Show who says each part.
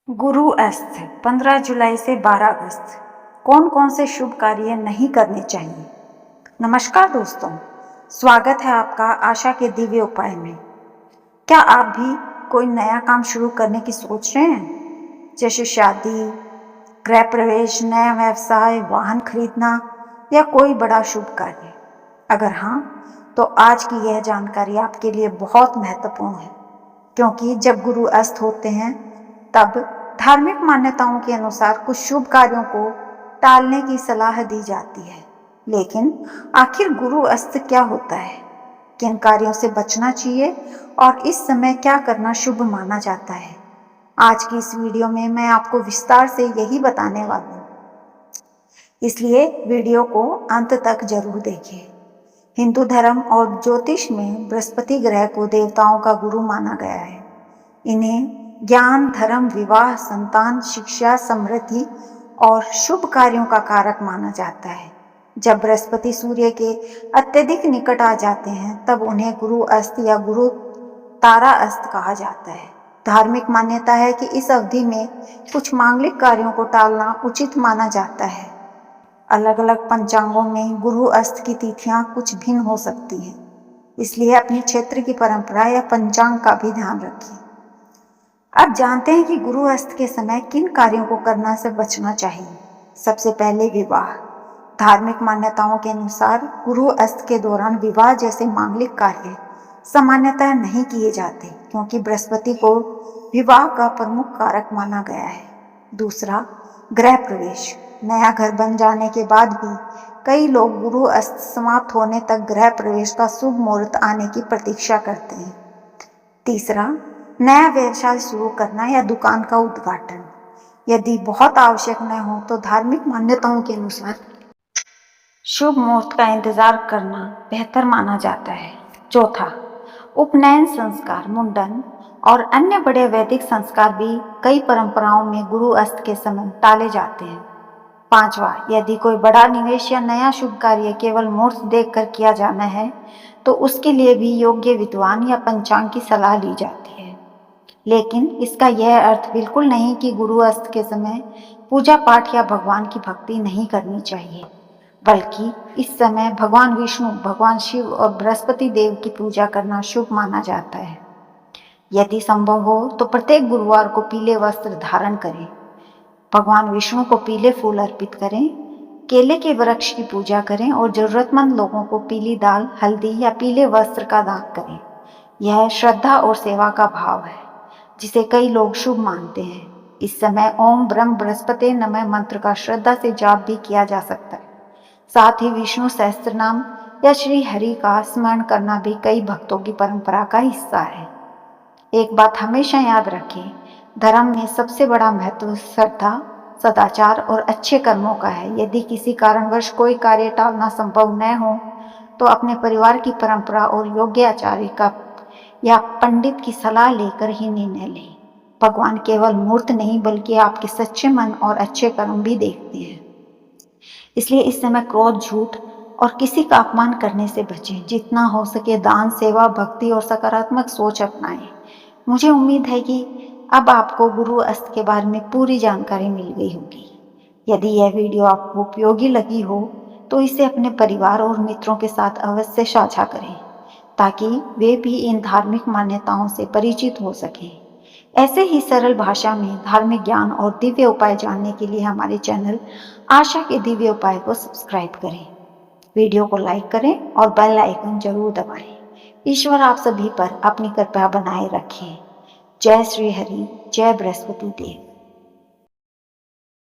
Speaker 1: गुरु अस्त 15 जुलाई से 12 अगस्त कौन कौन से शुभ कार्य नहीं करने चाहिए। नमस्कार दोस्तों, स्वागत है आपका आशा के दिव्य उपाय में। क्या आप भी कोई नया काम शुरू करने की सोच रहे हैं, जैसे शादी, गृह प्रवेश, नया व्यवसाय, वाहन खरीदना या कोई बड़ा शुभ कार्य? अगर हाँ, तो आज की यह जानकारी आपके लिए बहुत महत्वपूर्ण है, क्योंकि जब गुरु अस्त होते हैं तब धार्मिक मान्यताओं के अनुसार कुछ शुभ कार्यों को टालने की सलाह दी जाती है। लेकिन आखिर गुरु अस्त क्या होता है, किन कार्यों से बचना चाहिए और इस समय क्या करना शुभ माना जाता है? आज की इस वीडियो में मैं आपको विस्तार से यही बताने वाली हूँ, इसलिए वीडियो को अंत तक जरूर देखें। हिंदू धर्म और ज्योतिष में बृहस्पति ग्रह को देवताओं का गुरु माना गया है। इन्हें ज्ञान, धर्म, विवाह, संतान, शिक्षा, समृद्धि और शुभ कार्यों का कारक माना जाता है। जब बृहस्पति सूर्य के अत्यधिक निकट आ जाते हैं तब उन्हें गुरु अस्त या गुरु तारा अस्त कहा जाता है। धार्मिक मान्यता है कि इस अवधि में कुछ मांगलिक कार्यों को टालना उचित माना जाता है। अलग अलग पंचांगों में गुरु अस्त की तिथियां कुछ भिन्न हो सकती हैं, इसलिए अपने क्षेत्र की परंपरा या पंचांग का भी ध्यान रखिए। अब जानते हैं कि गुरु अस्त के समय किन कार्यों को करना से बचना चाहिए। सबसे पहले विवाह। धार्मिक मान्यताओं के अनुसार गुरु अस्त के दौरान विवाह जैसे मांगलिक कार्य सामान्यतः नहीं किए जाते, क्योंकि बृहस्पति को विवाह का प्रमुख कारक माना गया है। दूसरा, गृह प्रवेश। नया घर बन जाने के बाद भी कई लोग गुरु अस्त समाप्त होने तक गृह प्रवेश का शुभ मुहूर्त आने की प्रतीक्षा करते हैं। तीसरा, नया व्यवसाय शुरू करना या दुकान का उद्घाटन। यदि बहुत आवश्यक न हो तो धार्मिक मान्यताओं के अनुसार शुभ मुहूर्त का इंतजार करना बेहतर माना जाता है। चौथा, उपनयन संस्कार, मुंडन और अन्य बड़े वैदिक संस्कार भी कई परंपराओं में गुरु अस्त के समय टाले जाते हैं। पांचवा, यदि कोई बड़ा निवेश या नया शुभ कार्य केवल मुहूर्त देखकर किया जाना है तो उसके लिए भी योग्य विद्वान या पंचांग की सलाह ली जाती है। लेकिन इसका यह अर्थ बिल्कुल नहीं कि गुरु अस्त के समय पूजा पाठ या भगवान की भक्ति नहीं करनी चाहिए, बल्कि इस समय भगवान विष्णु, भगवान शिव और बृहस्पति देव की पूजा करना शुभ माना जाता है। यदि संभव हो तो प्रत्येक गुरुवार को पीले वस्त्र धारण करें, भगवान विष्णु को पीले फूल अर्पित करें, केले के वृक्ष की पूजा करें और जरूरतमंद लोगों को पीली दाल, हल्दी या पीले वस्त्र का दान करें। यह श्रद्धा और सेवा का भाव है जिसे कई लोग शुभ मानते हैं। इस समय ओम ब्रह्म बृहस्पति नमः मंत्र का श्रद्धा से जाप भी किया जा सकता है। साथ ही विष्णु सहस्त्र नाम या श्री हरि का स्मरण करना भी कई भक्तों की परंपरा का हिस्सा है। एक बात हमेशा याद रखें, धर्म में सबसे बड़ा महत्व श्रद्धा, सदाचार और अच्छे कर्मों का है। यदि किसी कारणवश कोई कार्य टालना संभव न हो तो अपने परिवार की परंपरा और योग्य आचार्य का या पंडित की सलाह लेकर ही निर्णय लें। भगवान केवल मूर्त नहीं बल्कि आपके सच्चे मन और अच्छे कर्म भी देखते हैं। इसलिए इस समय क्रोध, झूठ और किसी का अपमान करने से बचें। जितना हो सके दान, सेवा, भक्ति और सकारात्मक सोच अपनाएं। मुझे उम्मीद है कि अब आपको गुरु अस्त के बारे में पूरी जानकारी मिल गई होगी। यदि यह वीडियो आपको उपयोगी लगी हो तो इसे अपने परिवार और मित्रों के साथ अवश्य साझा करें, ताकि वे भी इन धार्मिक मान्यताओं से परिचित हो सकें। ऐसे ही सरल भाषा में धार्मिक ज्ञान और दिव्य उपाय जानने के लिए हमारे चैनल आशा के दिव्य उपाय को सब्सक्राइब करें, वीडियो को लाइक करें और बेल आइकन जरूर दबाएं। ईश्वर आप सभी पर अपनी कृपा बनाए रखें। जय श्री हरि, जय बृहस्पति देव।